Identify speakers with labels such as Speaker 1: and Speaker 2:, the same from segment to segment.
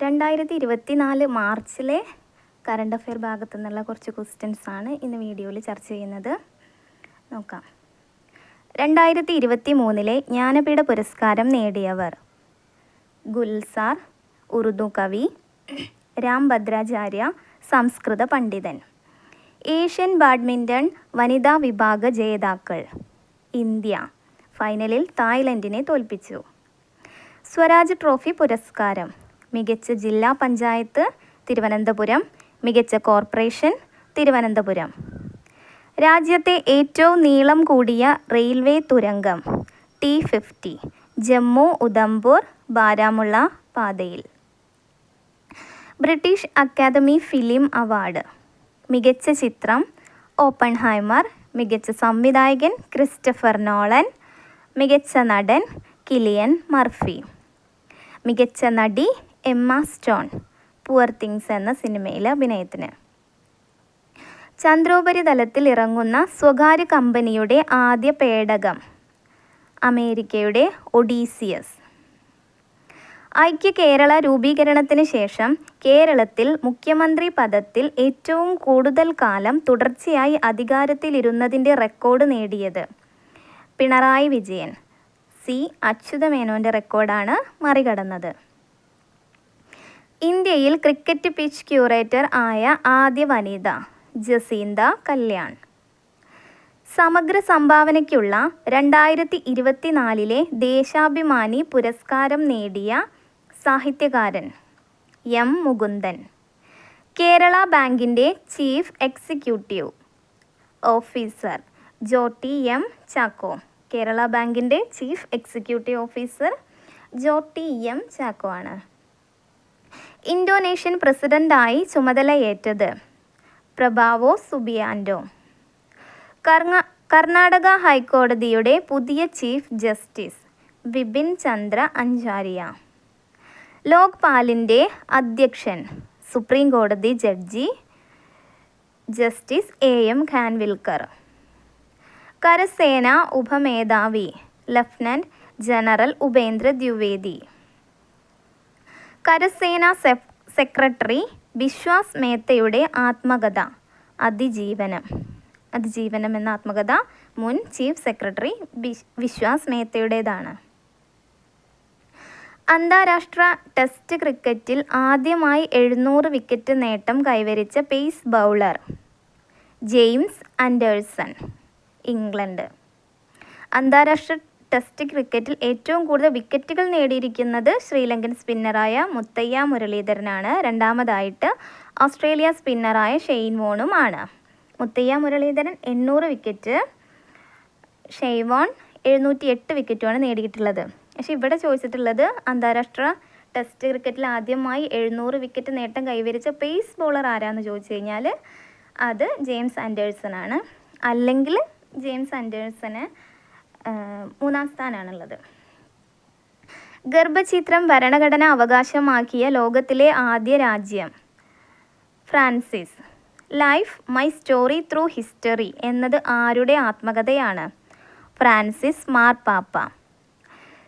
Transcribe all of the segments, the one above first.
Speaker 1: 2024 മാർച്ചിലെ current affair ഭാഗത്തു നിന്നുള്ള കുറച്ച് ക്വസ്റ്റ്യൻസാണ് ഇന്ന് വീഡിയോയിൽ ചർച്ച ചെയ്യുന്നത്. നോക്കാം. 2023 ജ്ഞാനപീഠ പുരസ്കാരം നേടിയവർ: ഗുൽസാർ, ഉറുദു കവി; രാം ഭദ്രാചാര്യ, സംസ്കൃത പണ്ഡിതൻ. ഏഷ്യൻ ബാഡ്മിൻ്റൺ വനിതാ വിഭാഗ ജേതാക്കൾ: ഇന്ത്യ ഫൈനലിൽ തായ്ലൻഡിനെ തോൽപ്പിച്ചു. സ്വരാജ് ട്രോഫി പുരസ്കാരം: മികച്ച ജില്ലാ പഞ്ചായത്ത് തിരുവനന്തപുരം, മികച്ച കോർപ്പറേഷൻ തിരുവനന്തപുരം. രാജ്യത്തെ ഏറ്റവും നീളം കൂടിയ റെയിൽവേ തുരങ്കം T50 ജമ്മു ഉധംപൂർ ബാരാമുള്ള പാതയിൽ. ബ്രിട്ടീഷ് അക്കാദമി ഫിലിം അവാർഡ്: മികച്ച ചിത്രം ഓപ്പൺഹൈമർ, മികച്ച സംവിധായകൻ ക്രിസ്റ്റഫർ നോളൻ, മികച്ച നടൻ കിലിയൻ മർഫി. മികച്ച നടി എമ്മ സ്റ്റോൺ, പുവർ തിങ്സ് എന്ന സിനിമയിലെ അഭിനയത്തിന്. ചന്ദ്രോപരിതലത്തിൽ ഇറങ്ങുന്ന സ്വകാര്യ കമ്പനിയുടെ ആദ്യ പേടകം അമേരിക്കയുടെ ഒഡീസിയസ്. ഐക്യ കേരള രൂപീകരണത്തിന് ശേഷം കേരളത്തിൽ മുഖ്യമന്ത്രി പദത്തിൽ ഏറ്റവും കൂടുതൽ കാലം തുടർച്ചയായി അധികാരത്തിലിരുന്നതിൻ്റെ റെക്കോർഡ് നേടിയത് പിണറായി വിജയൻ. സി അച്യുതമേനോൻ്റെ റെക്കോർഡാണ് മറികടന്നത്. ഇന്ത്യയിൽ ക്രിക്കറ്റ് പിച്ച് ക്യൂറേറ്റർ ആയ ആദ്യ വനിത ജസീന്ത കല്യാൺ. സമഗ്ര സംഭാവനയ്ക്കുള്ള 2024 ദേശാഭിമാനി പുരസ്കാരം നേടിയ സാഹിത്യകാരൻ എം മുകുന്ദൻ. കേരള ബാങ്കിൻ്റെ chief executive officer Jyothi M Chacko. Kerala ബാങ്കിൻ്റെ chief executive officer Jyothi M Chacko ആണ്. ഇന്തോനേഷ്യൻ പ്രസിഡൻ്റായി ചുമതലയേറ്റത് പ്രഭാവോ സുബിയാൻഡോ. കർണാടക ഹൈക്കോടതിയുടെ പുതിയ ചീഫ് ജസ്റ്റിസ് വിപിൻ ചന്ദ്ര അഞ്ചാരിയ. ലോക്പാലിൻ്റെ അധ്യക്ഷൻ സുപ്രീം കോടതി ജഡ്ജി ജസ്റ്റിസ് AM ഖാൻവിൽക്കർ. കരസേന ഉപമേധാവി ലഫ്റ്റനൻറ്റ് ജനറൽ ഉപേന്ദ്ര ദ്വിവേദി. കരസേന സെക്രട്ടറി ബിശ്വാസ് മേത്തയുടെ ആത്മകഥ അതിജീവനം എന്ന ആത്മകഥ മുൻ ചീഫ് സെക്രട്ടറി വിശ്വാസ് മേത്തയുടേതാണ്. അന്താരാഷ്ട്ര ടെസ്റ്റ് ക്രിക്കറ്റിൽ ആദ്യമായി 700 വിക്കറ്റ് നേട്ടം കൈവരിച്ച pace bowler James Anderson, England. അന്താരാഷ്ട്ര ടെസ്റ്റ് ക്രിക്കറ്റിൽ ഏറ്റവും കൂടുതൽ വിക്കറ്റുകൾ നേടിയിരിക്കുന്നത് ശ്രീലങ്കൻ സ്പിന്നറായ മുത്തയ്യ മുരളീധരനാണ്. രണ്ടാമതായിട്ട് ഓസ്ട്രേലിയ സ്പിന്നറായ ഷെയ്ൻ വോണും ആണ്. Muttiah Muralitharan 800 wicket, Shane Warne 708 വിക്കറ്റുമാണ് നേടിയിട്ടുള്ളത്. പക്ഷേ ഇവിടെ ചോദിച്ചിട്ടുള്ളത് അന്താരാഷ്ട്ര ടെസ്റ്റ് ക്രിക്കറ്റിൽ ആദ്യമായി 700 വിക്കറ്റ് നേട്ടം കൈവരിച്ച പേസ് ബോളർ ആരാന്ന് ചോദിച്ചു കഴിഞ്ഞാൽ അത് ജെയിംസ് ആൻഡേഴ്സൺ ആണ്. അല്ലെങ്കിൽ ജെയിംസ് ആൻഡേഴ്സന് 3-ാം സ്ഥാനമാണുള്ളത്. ഗർഭചിത്രം ഭരണഘടന അവകാശമാക്കിയ ലോകത്തിലെ ആദ്യ രാജ്യം Francis. Life my story through history എന്നത് ആരുടെ ആത്മകഥയാണ്? ഫ്രാൻസിസ് മാർപ്പാപ്പ.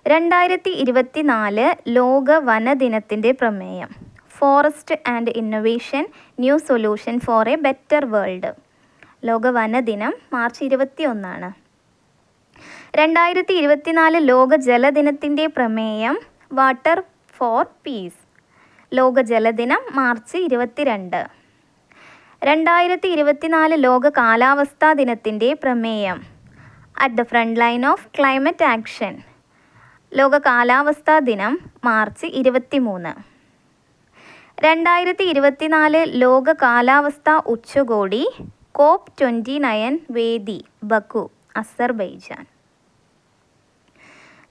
Speaker 1: 2024 ലോക വനദിനത്തിൻ്റെ പ്രമേയം forest and innovation, new solution for A better world. ലോക വനദിനം മാർച്ച് 21. 2024 ലോക ജലദിനത്തിൻ്റെ പ്രമേയം വാട്ടർ ഫോർ പീസ്. ലോക ജലദിനം മാർച്ച് 22. 2024 ലോക കാലാവസ്ഥാ ദിനത്തിൻ്റെ പ്രമേയം at the front line of climate action. ലോക കാലാവസ്ഥാ ദിനം മാർച്ച് 23. 2024 ലോക കാലാവസ്ഥാ ഉച്ചകോടി COP29 വേദി ബക്കു, അസർബൈജാൻ.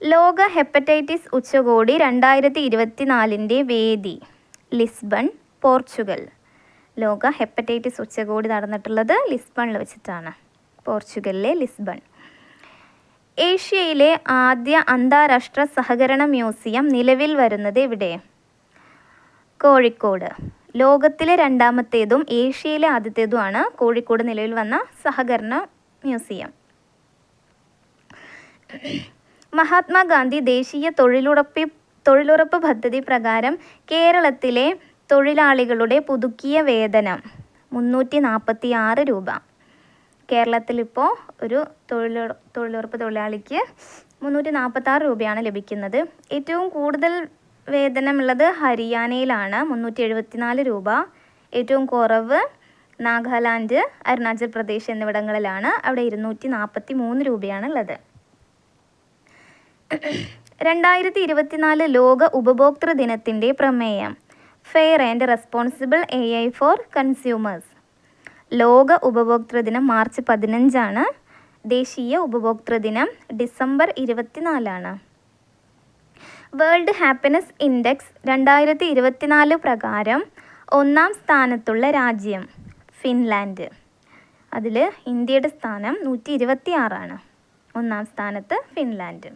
Speaker 1: ലോക ഹെപ്പറ്റൈറ്റിസ് ഉച്ചകോടി 2024 വേദി ലിസ്ബൺ, പോർച്ചുഗൽ. ലോക ഹെപ്പറ്റൈറ്റിസ് ഉച്ചകോടി നടന്നിട്ടുള്ളത് ലിസ്ബണിൽ വെച്ചിട്ടാണ്, പോർച്ചുഗലിലെ ലിസ്ബൺ. ഏഷ്യയിലെ ആദ്യ അന്താരാഷ്ട്ര സഹകരണ മ്യൂസിയം നിലവിൽ വരുന്നത് എവിടെ? കോഴിക്കോട്. ലോകത്തിലെ 2ാമത്തേതും ഏഷ്യയിലെ ആദ്യത്തേതുമാണ് കോഴിക്കോട് നിലവിൽ വന്ന സഹകരണ മ്യൂസിയം. മഹാത്മാഗാന്ധി ദേശീയ തൊഴിലുറപ്പ് തൊഴിലുറപ്പ് പദ്ധതി പ്രകാരം കേരളത്തിലെ തൊഴിലാളികളുടെ പുതുക്കിയ വേതനം 346 രൂപ. കേരളത്തിലിപ്പോൾ ഒരു തൊഴിലുറപ്പ് തൊഴിലാളിക്ക് 346 രൂപയാണ് ലഭിക്കുന്നത്. ഏറ്റവും കൂടുതൽ വേതനമുള്ളത് ഹരിയാനയിലാണ്, 374 രൂപ. ഏറ്റവും കുറവ് നാഗാലാൻഡ്, അരുണാചൽ പ്രദേശ് എന്നിവിടങ്ങളിലാണ്. അവിടെ 243 രൂപയാണുള്ളത്. 2024 ലോക ഉപഭോക്തൃ ദിനത്തിൻ്റെ പ്രമേയം fair and responsible AI for consumers. ലോക ഉപഭോക്തൃ ദിനം മാർച്ച് 15 ദേശീയ ഉപഭോക്തൃ ദിനം ഡിസംബർ 24. വേൾഡ് ഹാപ്പിനെസ് ഇൻഡെക്സ് 2024 പ്രകാരം 1-ാം സ്ഥാനത്തുള്ള രാജ്യം ഫിൻലാൻഡ്. അതിൽ ഇന്ത്യയുടെ സ്ഥാനം 126. 1-ാം സ്ഥാനത്ത് ഫിൻലാൻഡ്.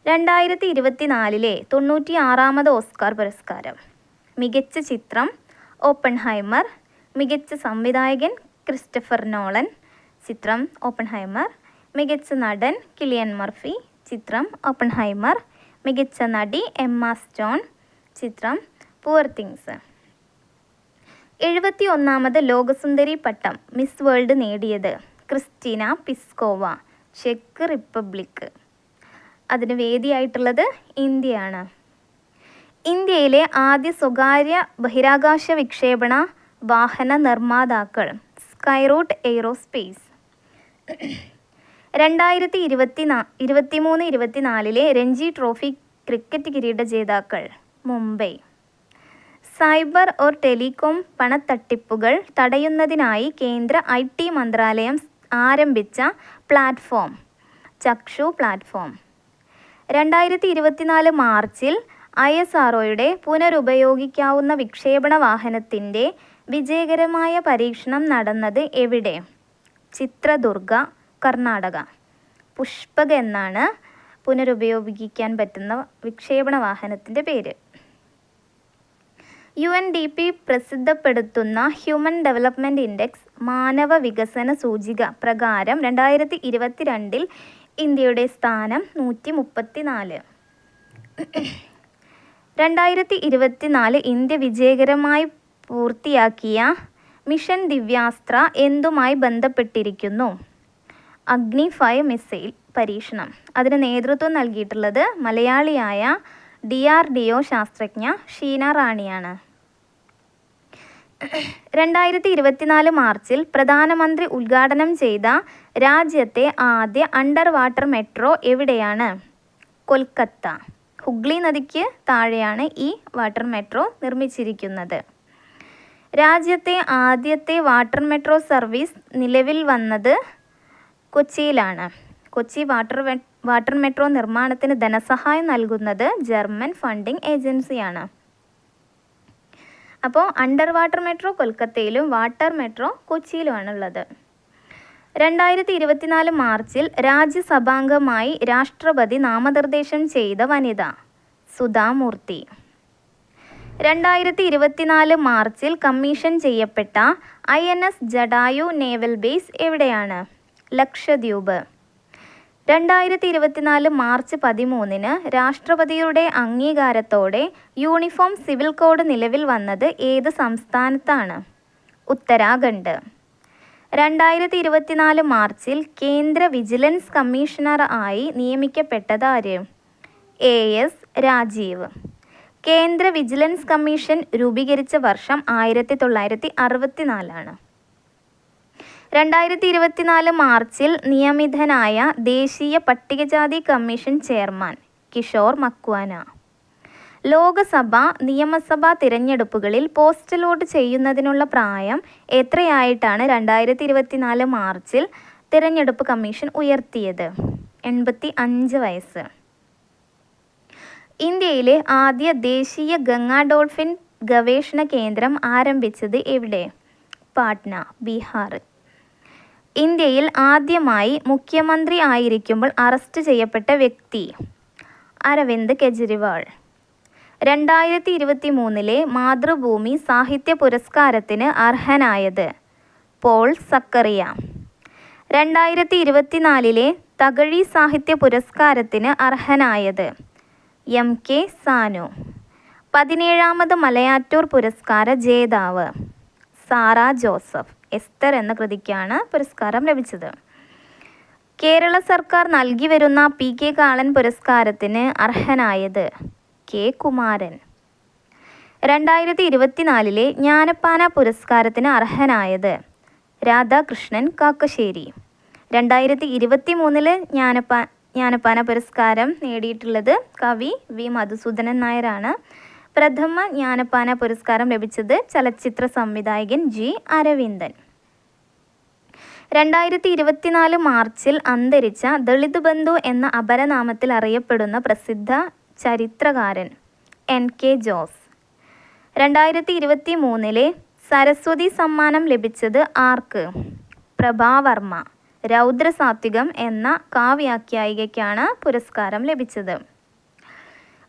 Speaker 1: 2024 96ാമത് ഓസ്കാർ പുരസ്കാരം. മികച്ച ചിത്രം ഓപ്പൺഹൈമർ. മികച്ച സംവിധായകൻ ക്രിസ്റ്റഫർ നോളൻ. ചിത്രം ഓപ്പൺഹൈമർ. മികച്ച നടൻ കിലിയൻ മർഫി. ചിത്രം ഓപ്പൺഹൈമർ. മികച്ച നടി എമ്മ സ്റ്റോൺ. ചിത്രം പുവർ തിങ്സ്. 71ാമത് ലോകസുന്ദരി പട്ടം മിസ് വേൾഡ് നേടിയത് ക്രിസ്റ്റീന പിസ്കോവ, ചെക്ക് റിപ്പബ്ലിക്. അതിന് വേദിയായിട്ടുള്ളത് ഇന്ത്യയാണ്. ഇന്ത്യയിലെ ആദ്യ സ്വകാര്യ ബഹിരാകാശ വിക്ഷേപണ വാഹന നിർമ്മാതാക്കൾ Skyroot aerospace. 2023-24 Ranji trophy cricket കിരീട ജേതാക്കൾ മുംബൈ. സൈബർ ഓർ ടെലികോം പണത്തട്ടിപ്പുകൾ തടയുന്നതിനായി കേന്ദ്ര IT മന്ത്രാലയം ആരംഭിച്ച പ്ലാറ്റ്ഫോം ചക്ഷു പ്ലാറ്റ്ഫോം. 2024 മാർച്ചിൽ ISROയുടെ പുനരുപയോഗിക്കാവുന്ന വിക്ഷേപണ വാഹനത്തിൻ്റെ വിജയകരമായ പരീക്ഷണം നടന്നത് എവിടെ? ചിത്രദുർഗ, കർണാടക. പുഷ്പക് എന്നാണ് പുനരുപയോഗിക്കാൻ പറ്റുന്ന വിക്ഷേപണ വാഹനത്തിൻ്റെ പേര്. UNDP പ്രസിദ്ധപ്പെടുത്തുന്ന ഹ്യൂമൻ ഡെവലപ്മെൻറ്റ് ഇൻഡെക്സ് മാനവ വികസന സൂചിക പ്രകാരം 2022 ഇന്ത്യയുടെ സ്ഥാനം 134. 2024 ഇന്ത്യ വിജയകരമായി പൂർത്തിയാക്കിയ മിഷൻ ദിവ്യാസ്ത്ര എന്തുമായി ബന്ധപ്പെട്ടിരിക്കുന്നു? അഗ്നി 5 മിസൈൽ പരീക്ഷണം. അതിന് നേതൃത്വം നൽകിയിട്ടുള്ളത് മലയാളിയായ DRDO ശാസ്ത്രജ്ഞ ഷീന റാണിയാണ്. 2024 മാർച്ചിൽ പ്രധാനമന്ത്രി ഉദ്ഘാടനം ചെയ്ത രാജ്യത്തെ ആദ്യ അണ്ടർ വാട്ടർ മെട്രോ എവിടെയാണ്? കൊൽക്കത്ത. ഹുഗ്ലി നദിക്ക് താഴെയാണ് ഈ വാട്ടർ മെട്രോ നിർമ്മിച്ചിരിക്കുന്നത്. രാജ്യത്തെ ആദ്യത്തെ വാട്ടർ മെട്രോ സർവീസ് നിലവിൽ വന്നത് കൊച്ചിയിലാണ്. കൊച്ചി വാട്ടർ മെട്രോ നിർമ്മാണത്തിന് ധനസഹായം നൽകുന്നത് ജർമ്മൻ ഫണ്ടിംഗ് ഏജൻസിയാണ്. അപ്പോൾ അണ്ടർ വാട്ടർ മെട്രോ കൊൽക്കത്തയിലും വാട്ടർ മെട്രോ കൊച്ചിയിലുമാണുള്ളത്. 2024 മാർച്ചിൽ രാജ്യസഭാംഗമായി രാഷ്ട്രപതി നാമനിർദ്ദേശം ചെയ്ത വനിത സുധാമൂർത്തി. 2024 മാർച്ചിൽ കമ്മീഷൻ ചെയ്യപ്പെട്ട INS ജഡായു നേവൽ ബേസ് എവിടെയാണ്? ലക്ഷദ്വീപ്. 2024 മാർച്ച് 13 രാഷ്ട്രപതിയുടെ അംഗീകാരത്തോടെ യൂണിഫോം സിവിൽ കോഡ് നിലവിൽ വന്നത് ഏത് സംസ്ഥാനത്താണ്? ഉത്തരാഖണ്ഡ്. 2024 മാർച്ചിൽ കേന്ദ്ര വിജിലൻസ് കമ്മീഷണർ ആയി നിയമിക്കപ്പെട്ടതാര്? AS രാജീവ്. കേന്ദ്ര വിജിലൻസ് കമ്മീഷൻ രൂപീകരിച്ച വർഷം 1964. 2024 മാർച്ചിൽ നിയമിതനായ ദേശീയ പട്ടികജാതി കമ്മീഷൻ ചെയർമാൻ കിഷോർ മക്വാന. ലോകസഭ, നിയമസഭാ തിരഞ്ഞെടുപ്പുകളിൽ പോസ്റ്റൽ വോട്ട് ചെയ്യുന്നതിനുള്ള പ്രായം എത്രയായിട്ടാണ് 2024 മാർച്ചിൽ തിരഞ്ഞെടുപ്പ് കമ്മീഷൻ ഉയർത്തിയത്? 85 വയസ്സ്. ഇന്ത്യയിലെ ആദ്യ ദേശീയ ഗംഗാ ഡോൾഫിൻ ഗവേഷണ കേന്ദ്രം ആരംഭിച്ചത് എവിടെ? പാട്ന, ബീഹാർ. ഇന്ത്യയിൽ ആദ്യമായി മുഖ്യമന്ത്രി ആയിരിക്കുമ്പോൾ അറസ്റ്റ് ചെയ്യപ്പെട്ട വ്യക്തി അരവിന്ദ് കെജ്രിവാൾ. 2023 മാതൃഭൂമി സാഹിത്യ പുരസ്കാരത്തിന് അർഹനായത് പോൾ സക്കറിയ. 2024 തകഴി സാഹിത്യ പുരസ്കാരത്തിന് അർഹനായത് MK സാനു. 17ാമത് മലയാറ്റൂർ പുരസ്കാര ജേതാവ് സാറ ജോസഫ്. എസ്തർ എന്ന കൃതിക്കാണ് പുരസ്കാരം ലഭിച്ചത്. കേരള സർക്കാർ നൽകി വരുന്ന PK കാളൻ പുരസ്കാരത്തിന് അർഹനായത് K. കുമാരൻ. 2024 ജ്ഞാനപ്പാന പുരസ്കാരത്തിന് അർഹനായത് രാധാകൃഷ്ണൻ കാക്കശ്ശേരി. 2023 ജ്ഞാനപ്പാന പുരസ്കാരം നേടിയിട്ടുള്ളത് കവി V. മധുസൂദനൻ നായരാണ്. പ്രഥമ ജ്ഞാനപ്പാന പുരസ്കാരം ലഭിച്ചത് ചലച്ചിത്ര സംവിധായകൻ G. അരവിന്ദൻ. 2024 മാർച്ചിൽ അന്തരിച്ച ദളിത് ബന്ധു എന്ന അപരനാമത്തിൽ അറിയപ്പെടുന്ന പ്രസിദ്ധ ചരിത്രകാരൻ NK ജോസ്. 2023 സരസ്വതി സമ്മാനം ലഭിച്ചത് ആർക്ക്? പ്രഭാവർമ്മ. രൗദ്രസാത്വികം എന്ന കാവ്യാഖ്യായികയ്ക്കാണ് പുരസ്കാരം ലഭിച്ചത്.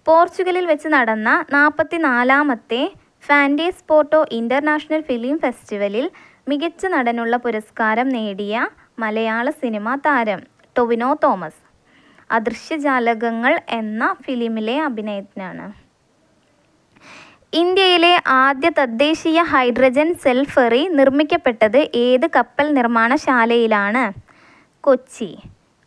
Speaker 1: പോർച്ചുഗലിൽ വെച്ച് നടന്ന 44ാമത്തെ ഫാൻറ്റേസ്പോർട്ടോ ഇൻ്റർനാഷണൽ ഫിലിം ഫെസ്റ്റിവലിൽ മികച്ച നടനുള്ള പുരസ്കാരം നേടിയ മലയാള സിനിമാ താരം ടൊവിനോ തോമസ്. അദൃശ്യജാലകങ്ങൾ എന്ന ഫിലിമിലെ അഭിനയത്തിനാണ്. ഇന്ത്യയിലെ ആദ്യ തദ്ദേശീയ ഹൈഡ്രജൻ സെൽ ഫെറി നിർമ്മിക്കപ്പെട്ടത് ഏത് കപ്പൽ നിർമ്മാണശാലയിലാണ്? കൊച്ചി.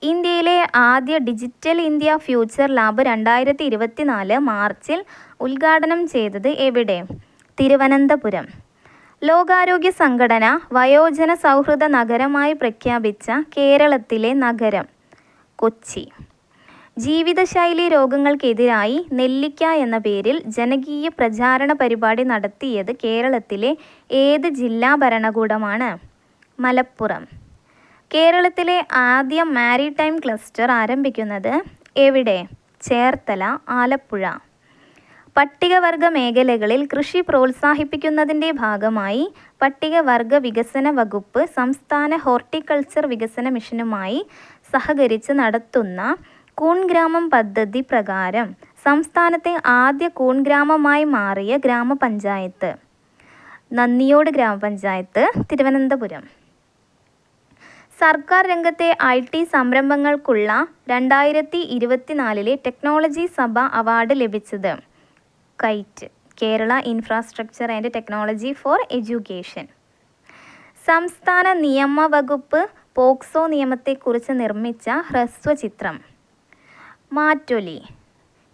Speaker 1: ഇന്ത്യയിലെ ആദ്യ ഡിജിറ്റൽ ഇന്ത്യ ഫ്യൂച്ചർ ലാബ് 2024 മാർച്ചിൽ ഉദ്ഘാടനം ചെയ്തത് എവിടെ? തിരുവനന്തപുരം. ലോകാരോഗ്യ സംഘടന വയോജന സൗഹൃദ നഗരമായി പ്രഖ്യാപിച്ച കേരളത്തിലെ നഗരം? കൊച്ചി. ജീവിതശൈലി രോഗങ്ങൾക്കെതിരായി നെല്ലിക്ക എന്ന പേരിൽ ജനകീയ പ്രചാരണ പരിപാടി നടത്തിയത് കേരളത്തിലെ ഏത് ജില്ലാ ഭരണകൂടമാണ്? മലപ്പുറം. കേരളത്തിലെ ആദ്യ മാരിടൈം ക്ലസ്റ്റർ ആരംഭിക്കുന്നത് എവിടെ? ചേർത്തല, ആലപ്പുഴ. പട്ടികവർഗ മേഖലകളിൽ കൃഷി പ്രോത്സാഹിപ്പിക്കുന്നതിൻ്റെ ഭാഗമായി പട്ടികവർഗ വികസന വകുപ്പ് സംസ്ഥാന ഹോർട്ടിക്കൾച്ചർ വികസന മിഷനുമായി സഹകരിച്ച് നടത്തുന്ന കൂൺഗ്രാമം പദ്ധതി പ്രകാരം സംസ്ഥാനത്തെ ആദ്യ കൂൺഗ്രാമമായി മാറിയ ഗ്രാമപഞ്ചായത്ത്? നന്ദിയോട് ഗ്രാമപഞ്ചായത്ത്, തിരുവനന്തപുരം. സർക്കാർ രംഗത്തെ IT സംരംഭങ്ങൾക്കുള്ള 2024 ടെക്നോളജി സഭ അവാർഡ് ലഭിച്ചത്? KITE, Kerala infrastructure and technology for education. സംസ്ഥാന നിയമവകുപ്പ് പോക്സോ നിയമത്തെക്കുറിച്ച് നിർമ്മിച്ച ഹ്രസ്വചിത്രം? മാറ്റൊലി.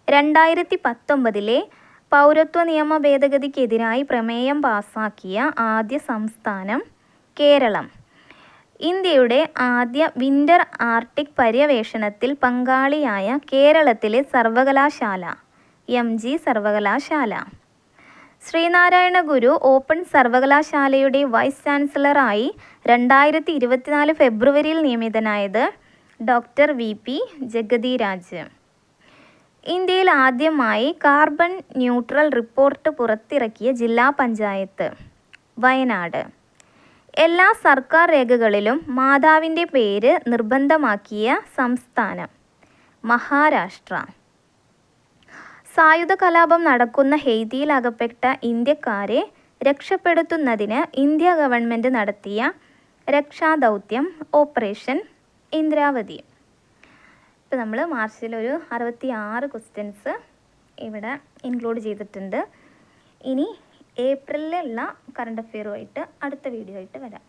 Speaker 1: 2019 പൗരത്വ നിയമ ഭേദഗതിക്കെതിരായി പ്രമേയം പാസാക്കിയ ആദ്യ സംസ്ഥാനം? കേരളം. ഇന്ത്യയുടെ ആദ്യ വിൻ്റർ ആർട്ടിക് പര്യവേഷണത്തിൽ പങ്കാളിയായ കേരളത്തിലെ സർവകലാശാല? MG സർവകലാശാല. ശ്രീനാരായണ ഗുരു ഓപ്പൺ സർവകലാശാലയുടെ വൈസ് ചാൻസലറായി 2024 ഫെബ്രുവരിയിൽ നിയമിതനായത് ഡോക്ടർ VP ജഗതിരാജ്. ഇന്ത്യയിൽ ആദ്യമായി കാർബൺ ന്യൂട്രൽ റിപ്പോർട്ട് പുറത്തിറക്കിയ ജില്ലാ പഞ്ചായത്ത്? വയനാട്. എല്ലാ സർക്കാർ രേഖകളിലും മാതാവിൻ്റെ പേര് നിർബന്ധമാക്കിയ സംസ്ഥാനം? മഹാരാഷ്ട്ര. സായുധ കലാപം നടക്കുന്ന ഹെയ്തിയിൽ അകപ്പെട്ട ഇന്ത്യക്കാരെ രക്ഷപ്പെടുത്തുന്നതിന് ഇന്ത്യ ഗവൺമെൻറ് നടത്തിയ രക്ഷാദൗത്യം ഓപ്പറേഷൻ ഇന്ദ്രാവതി. ഇപ്പോൾ നമ്മൾ മാർച്ചിൽ ഒരു 66 ക്വസ്റ്റ്യൻസ് ഇവിടെ ഇൻക്ലൂഡ് ചെയ്തിട്ടുണ്ട്. ഇനി ഏപ്രിലിലുള്ള കറണ്ട് അഫെയറുമായിട്ട് അടുത്ത വീഡിയോ ആയിട്ട് വരാം.